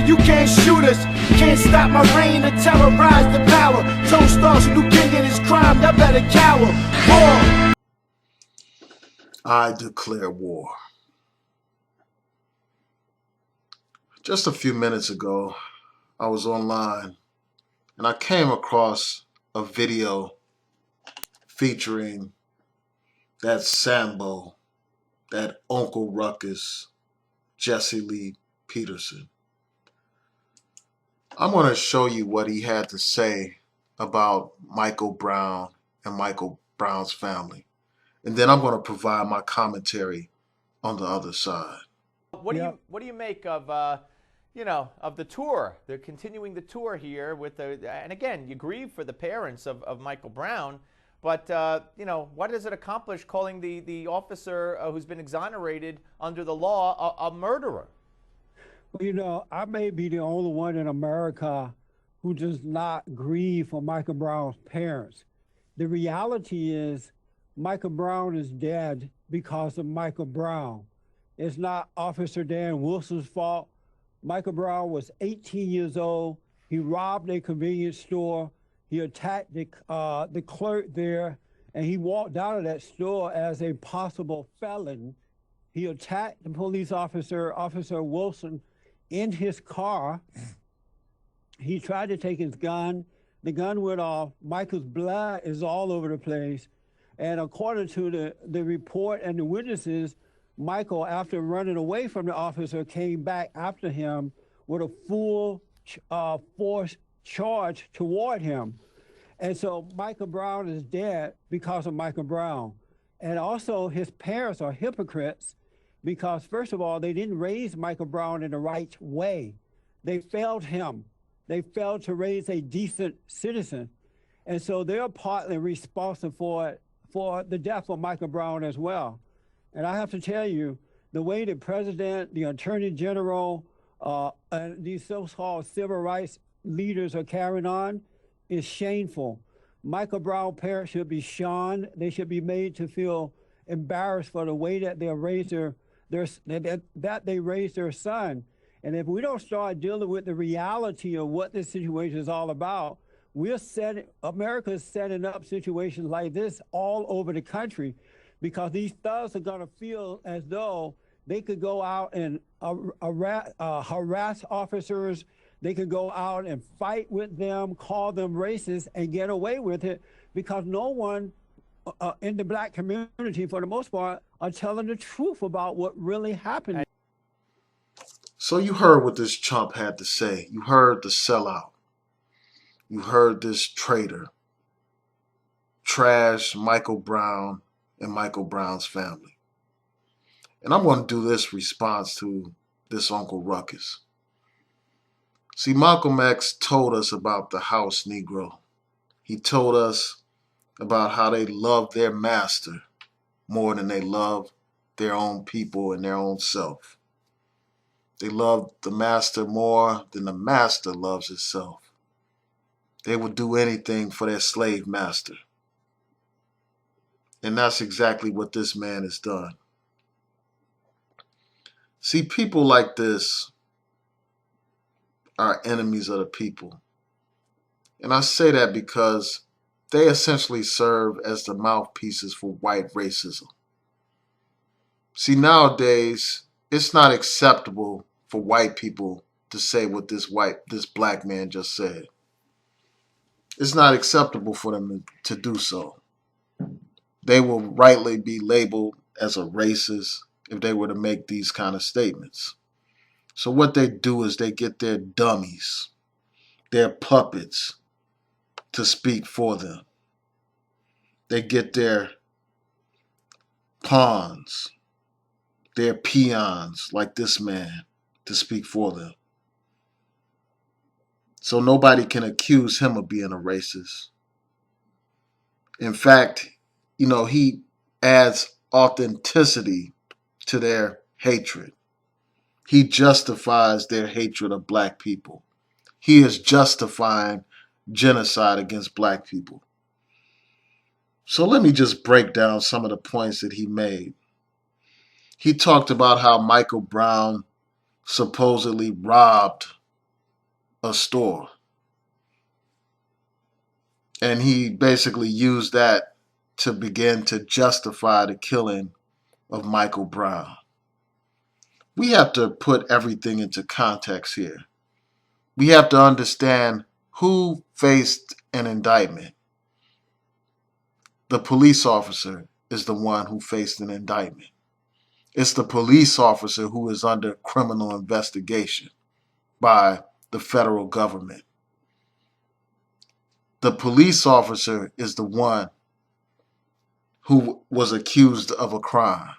you can't shoot us. Can't stop my reign or terrorize the power. Told stars who do king in his crime, y'all better cower. War. I declare war. Just a few minutes ago, I was online and I came across a video featuring that Sambo, that Uncle Ruckus, Jesse Lee Peterson. I'm going to show you what he had to say about Michael Brown and Michael Brown's family. And then I'm going to provide my commentary on the other side. What do you make of of the tour? They're continuing the tour here with and again, you grieve for the parents of Michael Brown, but what does it accomplish calling the officer who's been exonerated under the law a murderer? Well, I may be the only one in America who does not grieve for Michael Brown's parents. The reality is Michael Brown is dead because of Michael Brown. It's not Officer Dan Wilson's fault. Michael Brown was 18 years old. He robbed a convenience store. He attacked the clerk there, and he walked out of that store as a possible felon. He attacked the police officer, Officer Wilson, in his car. He tried to take his gun. The gun went off. Michael's blood is all over the place. And according to the report and the witnesses, Michael, after running away from the officer, came back after him with a full force charge toward him. And so Michael Brown is dead because of Michael Brown. And also his parents are hypocrites because, first of all, they didn't raise Michael Brown in the right way. They failed him. They failed to raise a decent citizen. And so they're partly responsible for the death of Michael Brown as well. And I have to tell you, the way the president, the attorney general, and these so-called civil rights leaders are carrying on is shameful. Michael Brown parents should be shunned. They should be made to feel embarrassed for the way that they raised they raised their son. And if we don't start dealing with the reality of what this situation is all about, America is setting up situations like this all over the country, because these thugs are going to feel as though they could go out and harass officers. They could go out and fight with them, call them racist, and get away with it, because no one in the black community, for the most part, are telling the truth about what really happened. So you heard what this chump had to say. You heard the sellout. You heard this traitor trash Michael Brown and Michael Brown's family. And I'm going to do this response to this Uncle Ruckus. See, Malcolm X told us about the house Negro. He told us about how they love their master more than they love their own people and their own self. They love the master more than the master loves himself. They would do anything for their slave master. And that's exactly what this man has done. See, people like this are enemies of the people. And I say that because they essentially serve as the mouthpieces for white racism. See, nowadays, it's not acceptable for white people to say what this black man just said. It's not acceptable for them to do so. They will rightly be labeled as a racist if they were to make these kind of statements. So what they do is they get their dummies, their puppets, to speak for them. They get their pawns, their peons, like this man, to speak for them. So nobody can accuse him of being a racist. In fact, he adds authenticity to their hatred. He justifies their hatred of black people. He is justifying genocide against black people. So let me just break down some of the points that he made. He talked about how Michael Brown supposedly robbed a store. And he basically used that to begin to justify the killing of Michael Brown. We have to put everything into context here. We have to understand who faced an indictment. The police officer is the one who faced an indictment. It's the police officer who is under criminal investigation by the federal government. The police officer is the one who was accused of a crime.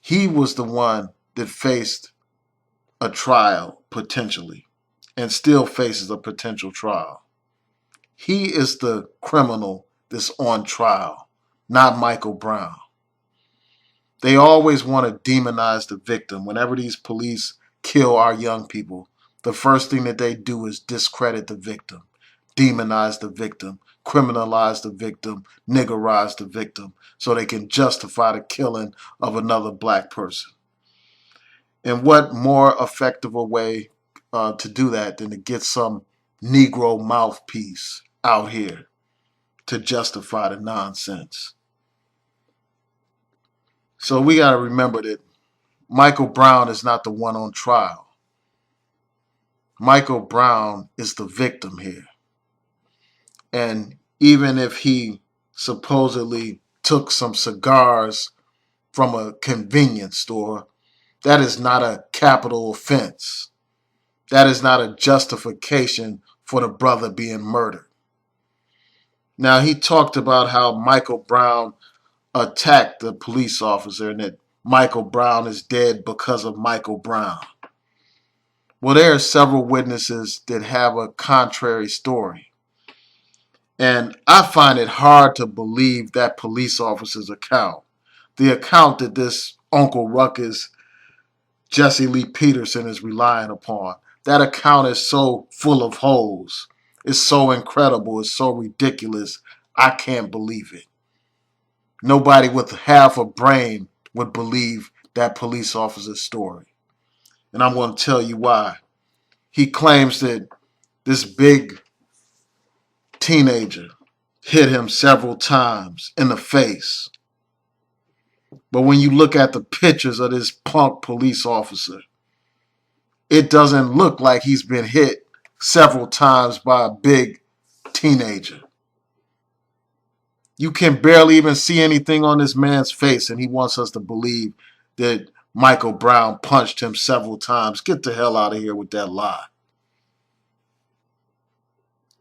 He was the one that faced a trial potentially and still faces a potential trial. He is the criminal that's on trial, not Michael Brown. They always want to demonize the victim. Whenever these police kill our young people, the first thing that they do is discredit the victim, demonize the victim, criminalize the victim, niggerize the victim, so they can justify the killing of another black person. And what more effective a way to do that than to get some Negro mouthpiece out here to justify the nonsense? So we got to remember that Michael Brown is not the one on trial. Michael Brown is the victim here. And even if he supposedly took some cigars from a convenience store, that is not a capital offense. That is not a justification for the brother being murdered. Now, he talked about how Michael Brown attacked the police officer and that Michael Brown is dead because of Michael Brown. Well, there are several witnesses that have a contrary story. And I find it hard to believe that police officer's account. The account that this Uncle Ruckus, Jesse Lee Peterson, is relying upon. That account is so full of holes. It's so incredible. It's so ridiculous. I can't believe it. Nobody with half a brain would believe that police officer's story. And I'm going to tell you why. He claims that this big teenager hit him several times in the face. But when you look at the pictures of this punk police officer, it doesn't look like he's been hit several times by a big teenager. You can barely even see anything on this man's face, and he wants us to believe that Michael Brown punched him several times. Get the hell out of here with that lie.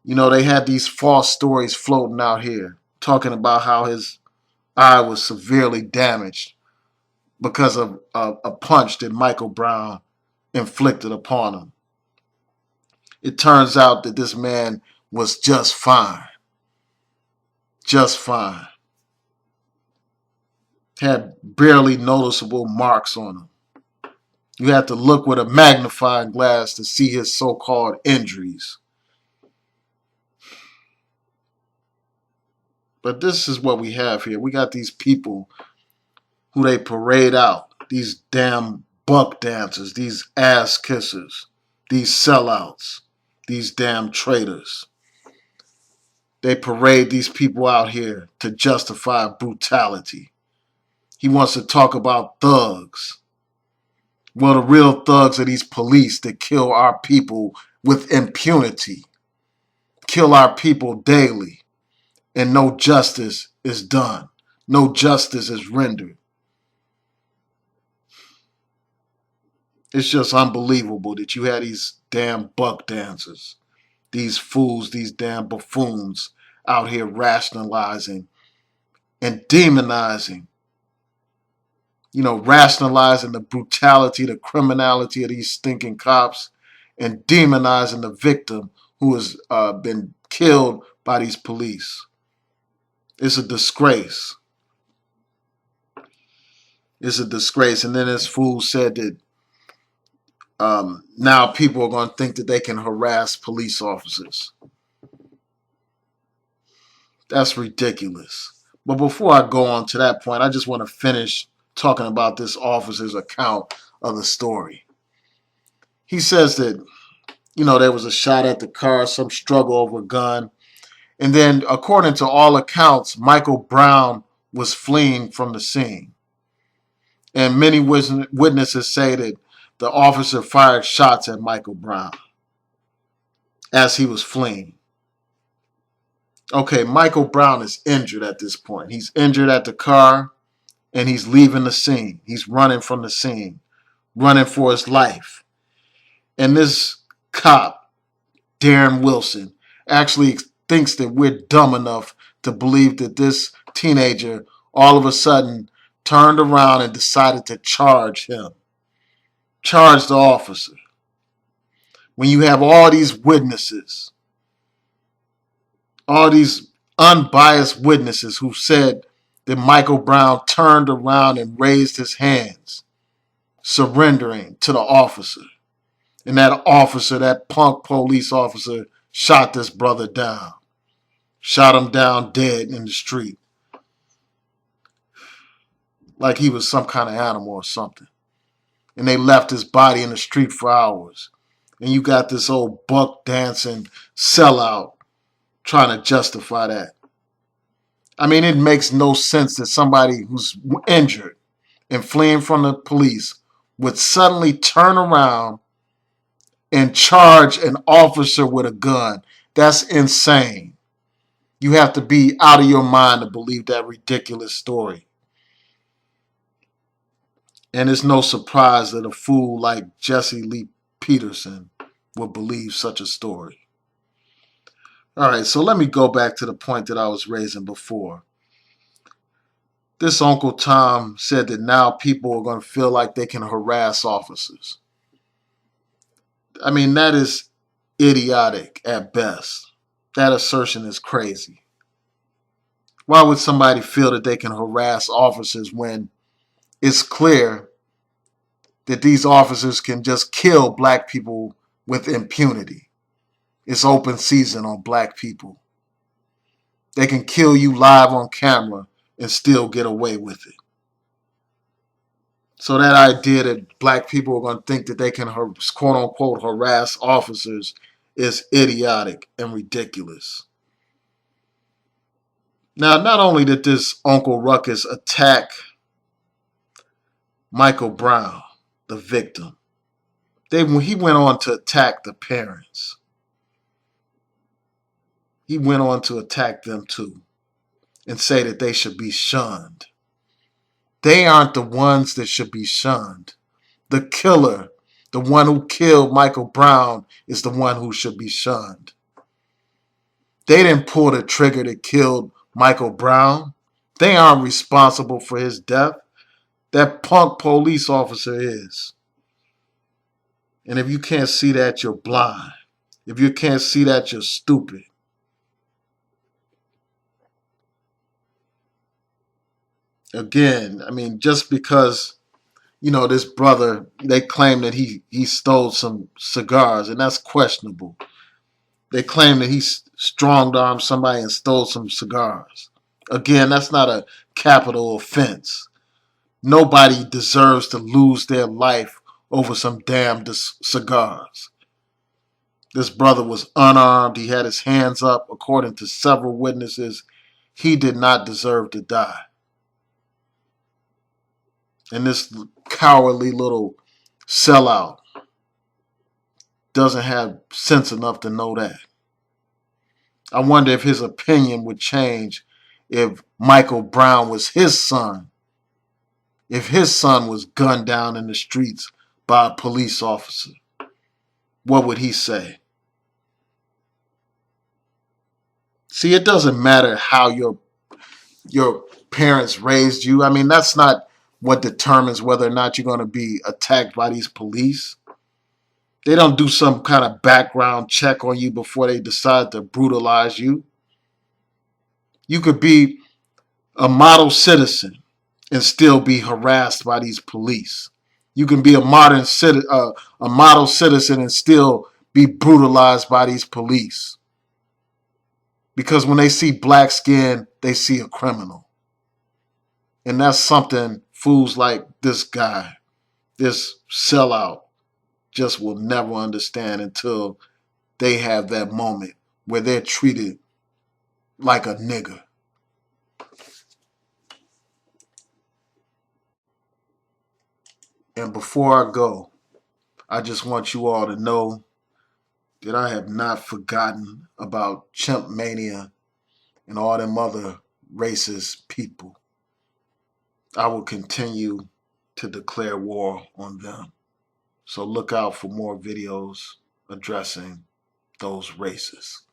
You know, they had these false stories floating out here talking about how his eye was severely damaged because of a punch that Michael Brown inflicted upon him. It turns out that this man was just fine. Just fine. Had barely noticeable marks on him. You have to look with a magnifying glass to see his so-called injuries. But this is what we have here. We got these people who they parade out. These damn buck dancers, these ass kissers, these sellouts, these damn traitors. They parade these people out here to justify brutality. He wants to talk about thugs. Well, the real thugs are these police that kill our people with impunity. Kill our people daily. And no justice is done. No justice is rendered. It's just unbelievable that you had these damn buck dancers, these fools, these damn buffoons out here rationalizing and demonizing, rationalizing the brutality, the criminality of these stinking cops and demonizing the victim who has been killed by these police. It's a disgrace. It's a disgrace. And then this fool said that now people are going to think that they can harass police officers. That's ridiculous. But before I go on to that point, I just want to finish talking about this officer's account of the story. He says that There was a shot at the car, some struggle over a gun. And then, according to all accounts, Michael Brown was fleeing from the scene. And many witnesses say that the officer fired shots at Michael Brown as he was fleeing. Okay, Michael Brown is injured at this point. He's injured at the car, and he's leaving the scene. He's running from the scene, running for his life. And this cop, Darren Wilson, actually thinks that we're dumb enough to believe that this teenager all of a sudden turned around and decided to charge him. Charge the officer. When you have all these witnesses, all these unbiased witnesses who said that Michael Brown turned around and raised his hands, surrendering to the officer. And that officer, that punk police officer, shot this brother down. Shot him down dead in the street. Like he was some kind of animal or something. And they left his body in the street for hours. And you got this old buck dancing sellout trying to justify that. I mean, it makes no sense that somebody who's injured and fleeing from the police would suddenly turn around and charge an officer with a gun. That's insane. You have to be out of your mind to believe that ridiculous story. And it's no surprise that a fool like Jesse Lee Peterson would believe such a story. All right, so let me go back to the point that I was raising before. This Uncle Tom said that now people are going to feel like they can harass officers. I mean, that is idiotic at best. That assertion is crazy. Why would somebody feel that they can harass officers when it's clear that these officers can just kill black people with impunity? It's open season on black people. They can kill you live on camera and still get away with it. So that idea that black people are going to think that they can, quote unquote, harass officers is idiotic and ridiculous. Now, not only did this Uncle Ruckus attack Michael Brown, the victim, he went on to attack the parents. He went on to attack them too and say that they should be shunned. They aren't the ones that should be shunned. The killer, the one who killed Michael Brown, is the one who should be shunned. They didn't pull the trigger that killed Michael Brown. They aren't responsible for his death. That punk police officer is. And if you can't see that, you're blind. If you can't see that, you're stupid. Again, I mean, just because, this brother, they claim that he stole some cigars, and that's questionable. They claim that he strong-armed somebody and stole some cigars. Again, that's not a capital offense. Nobody deserves to lose their life over some damn cigars. This brother was unarmed. He had his hands up. According to several witnesses, he did not deserve to die. And this cowardly little sellout doesn't have sense enough to know that. I wonder if his opinion would change if Michael Brown was his son. If his son was gunned down in the streets by a police officer, what would he say? See, it doesn't matter how your parents raised you. I mean, that's not what determines whether or not you're going to be attacked by these police. They don't do some kind of background check on you before they decide to brutalize you. You could be a model citizen and still be harassed by these police. You can be a model citizen and still be brutalized by these police. Because when they see black skin, they see a criminal. And that's something fools like this guy, this sellout, just will never understand until they have that moment where they're treated like a nigger. And before I go, I just want you all to know that I have not forgotten about Chimp Mania and all them other racist people. I will continue to declare war on them. So look out for more videos addressing those racists.